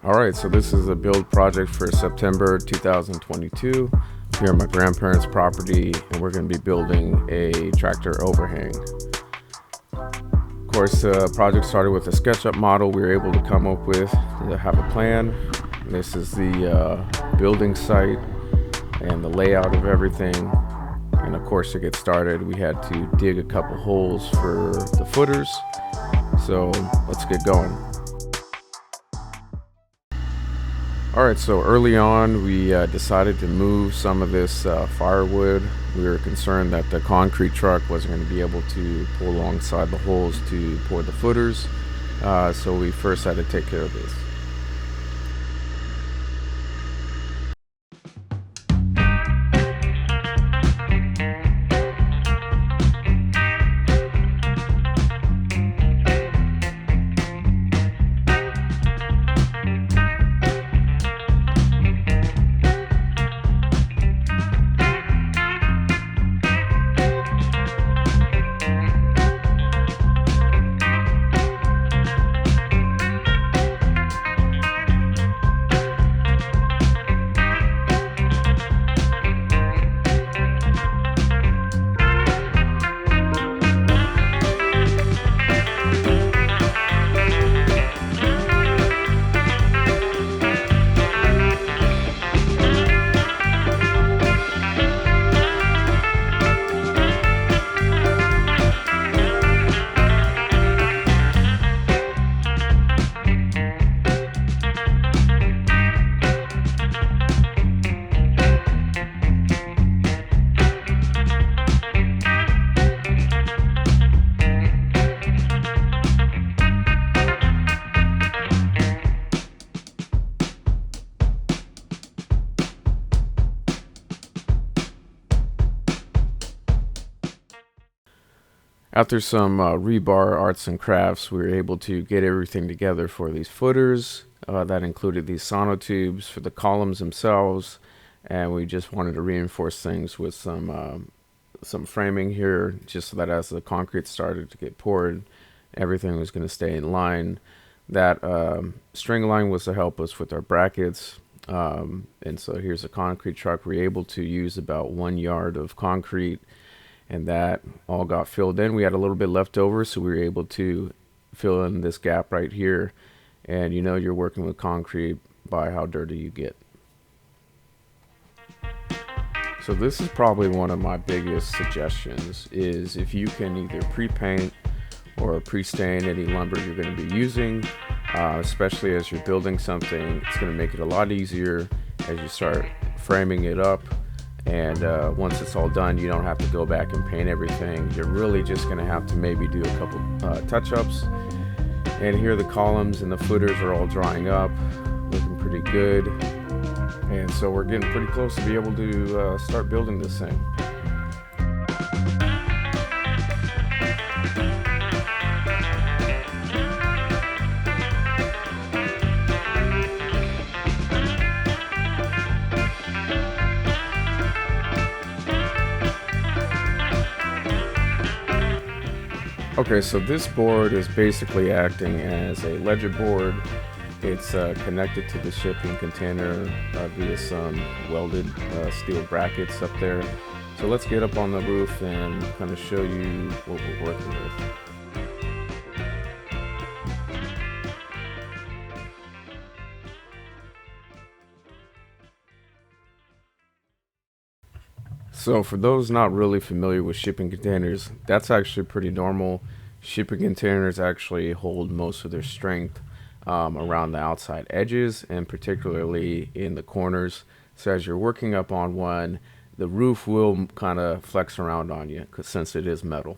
Alright, so this is a build project for September 2022 here at my grandparents' property, and we're going to be building a tractor overhang. Of course, the project started with a SketchUp model we were able to come up with to have a plan. This is the building site and the layout of everything. And of course, to get started, we had to dig a couple holes for the footers. So let's get going. Alright, so early on we decided to move some of this firewood. We were concerned that the concrete truck wasn't going to be able to pull alongside the holes to pour the footers. So we first had to take care of this. After some rebar arts and crafts, we were able to get everything together for these footers. That included these sonotubes for the columns themselves, and we just wanted to reinforce things with some framing here, just so that as the concrete started to get poured, everything was going to stay in line. That string line was to help us with our brackets, and so here's a concrete truck. We were able to use about 1 yard of concrete, and that all got filled in. We had a little bit left over, so we were able to fill in this gap right here. And you know you're working with concrete by how dirty you get. So this is probably one of my biggest suggestions, is if you can either pre-paint or pre-stain any lumber you're going to be using, especially as you're building something. It's going to make it a lot easier as you start framing it up. And once it's all done, you don't have to go back and paint everything. You're really just going to have to maybe do a couple touch-ups. And here the columns and the footers are all drying up, looking pretty good. And so we're getting pretty close to be able to start building this thing. Okay, so this board is basically acting as a ledger board. It's connected to the shipping container via some welded steel brackets up there. So let's get up on the roof and kind of show you what we're working with. So for those not really familiar with shipping containers, that's actually pretty normal. Shipping containers actually hold most of their strength around the outside edges, and particularly in the corners. So as you're working up on one, the roof will kind of flex around on you since it is metal.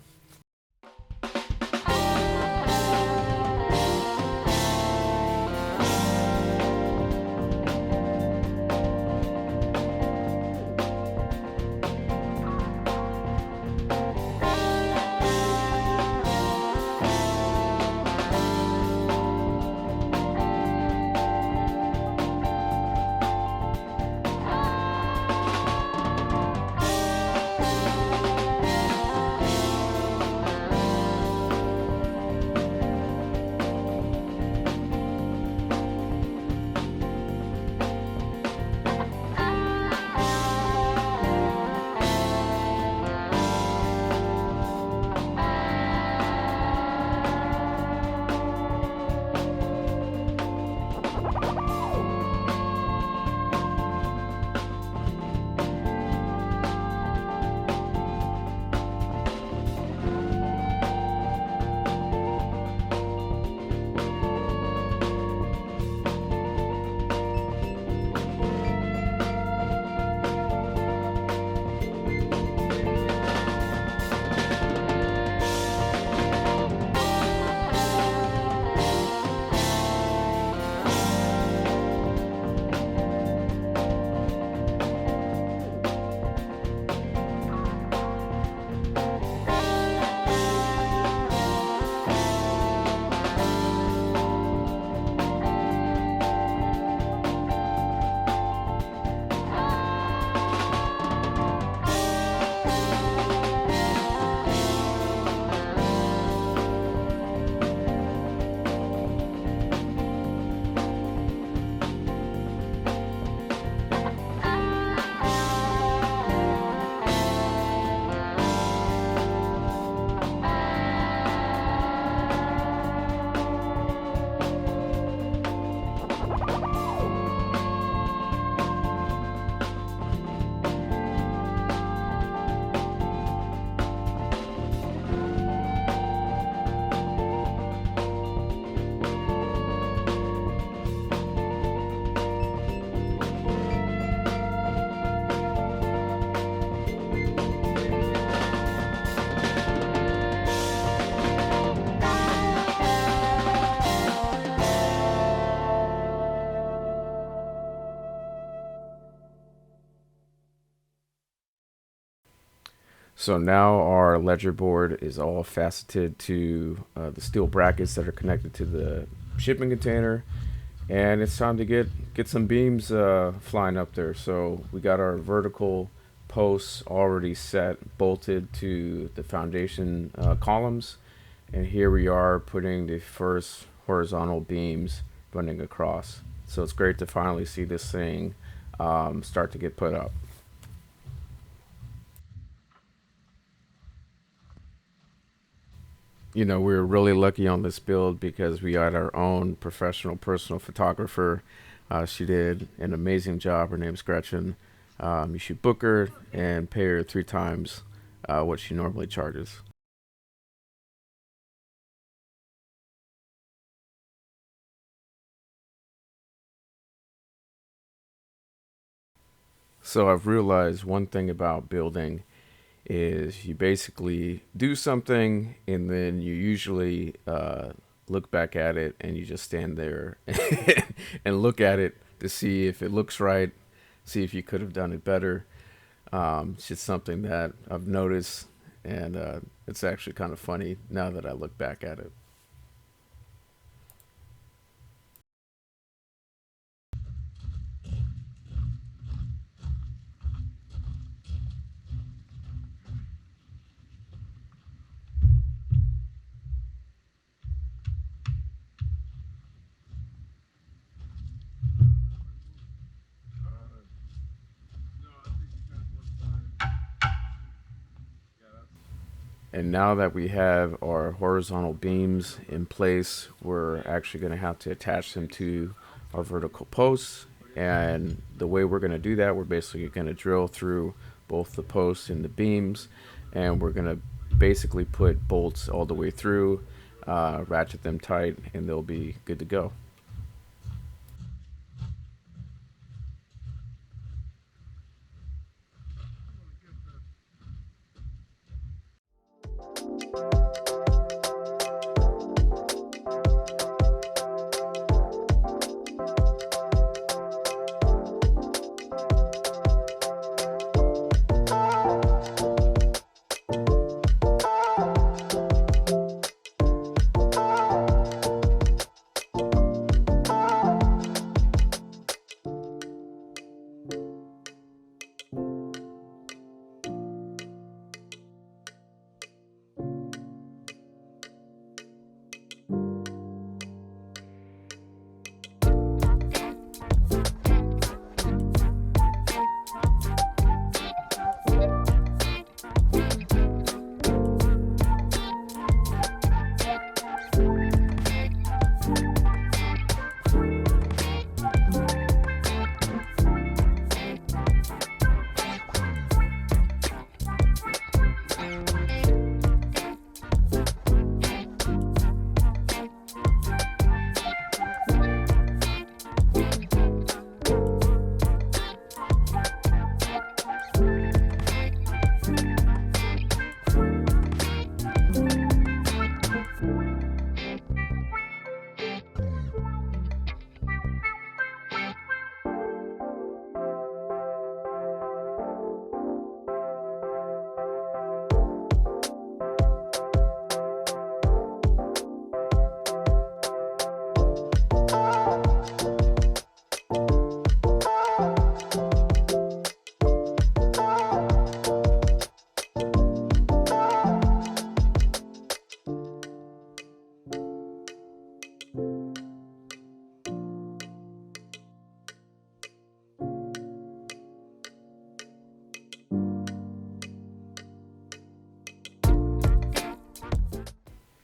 So now our ledger board is all faceted to the steel brackets that are connected to the shipping container, and it's time to get some beams flying up there. So we got our vertical posts already set, bolted to the foundation columns, and here we are putting the first horizontal beams running across. So it's great to finally see this thing start to get put up. You know, we were really lucky on this build because we had our own professional personal photographer. She did an amazing job. Her name's Gretchen. You should book her and pay her 3 times what she normally charges. So I've realized one thing about building is you basically do something and then you usually look back at it and you just stand there and look at it to see if it looks right, see if you could have done it better. It's just something that I've noticed, and it's actually kind of funny now that I look back at it. And now that we have our horizontal beams in place, we're actually going to have to attach them to our vertical posts. And the way we're going to do that, we're basically going to drill through both the posts and the beams, and we're going to basically put bolts all the way through, ratchet them tight, and they'll be good to go.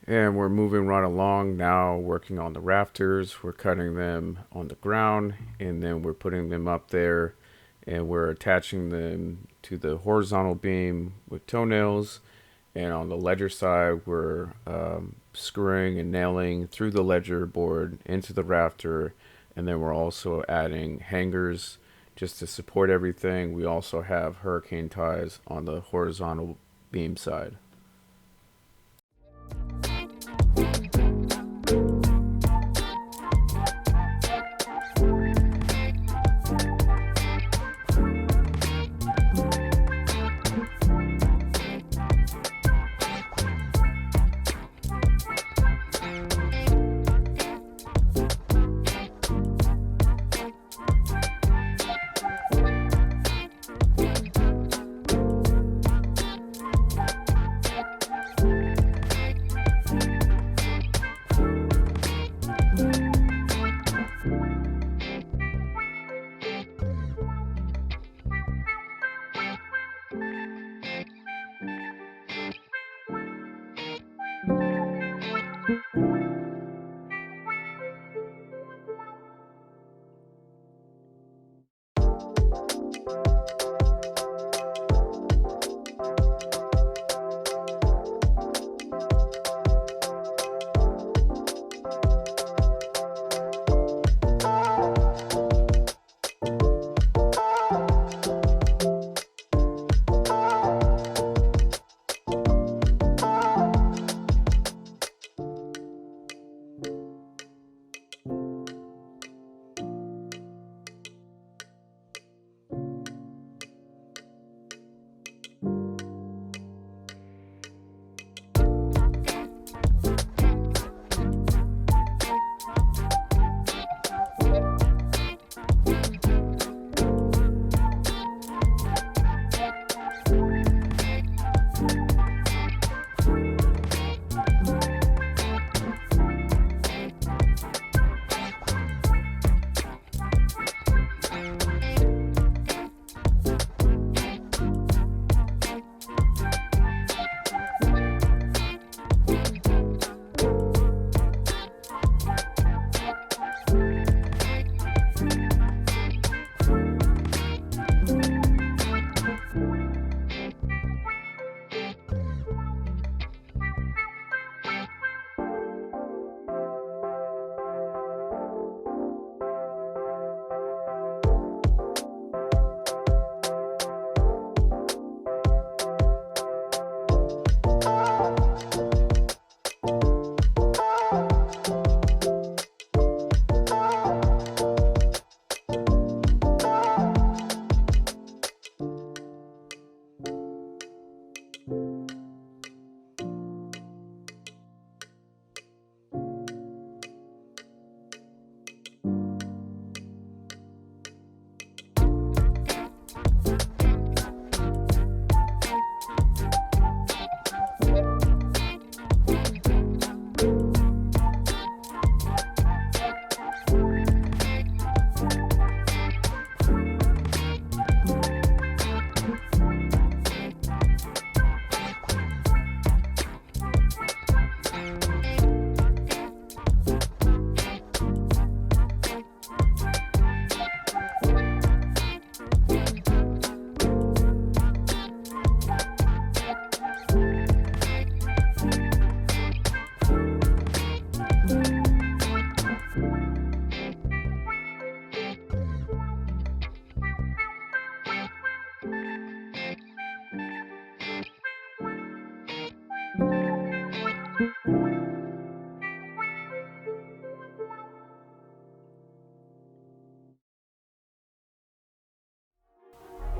And we're moving right along now, working on the rafters. We're cutting them on the ground, and then we're putting them up there, and we're attaching them to the horizontal beam with toenails. And on the ledger side, we're screwing and nailing through the ledger board into the rafter, and then we're also adding hangers just to support everything. We also have hurricane ties on the horizontal beam side.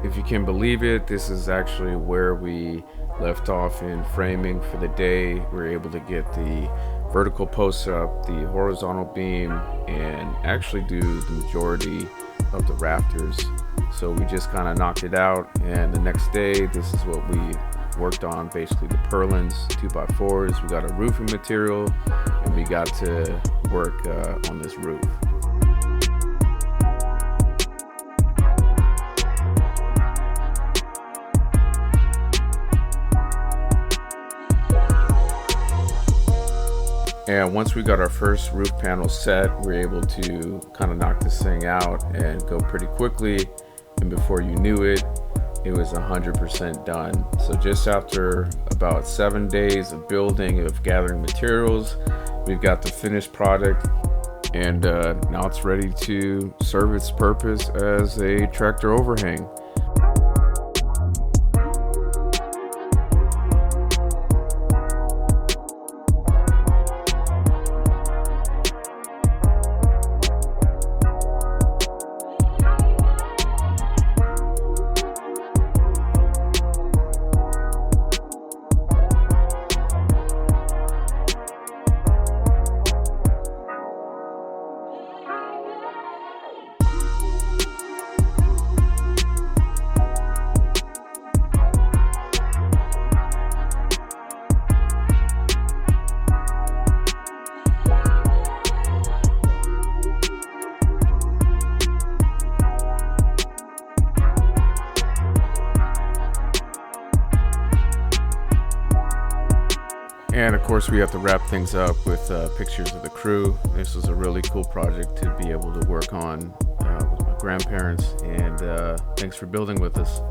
If you can believe it, this is actually where we left off in framing for the day. We were able to get the vertical posts up, the horizontal beam, and actually do the majority of the rafters. So we just kind of knocked it out, and the next day this is what we worked on, basically the purlins, 2x4s. We got a roofing material, and we got to work on this roof. And once we got our first roof panel set, we were able to kind of knock this thing out and go pretty quickly. And before you knew it, it was 100% done. So just after about 7 days of building, of gathering materials, we've got the finished product, and now it's ready to serve its purpose as a tractor overhang. And of course, we have to wrap things up with pictures of the crew. This was a really cool project to be able to work on with my grandparents, and thanks for building with us.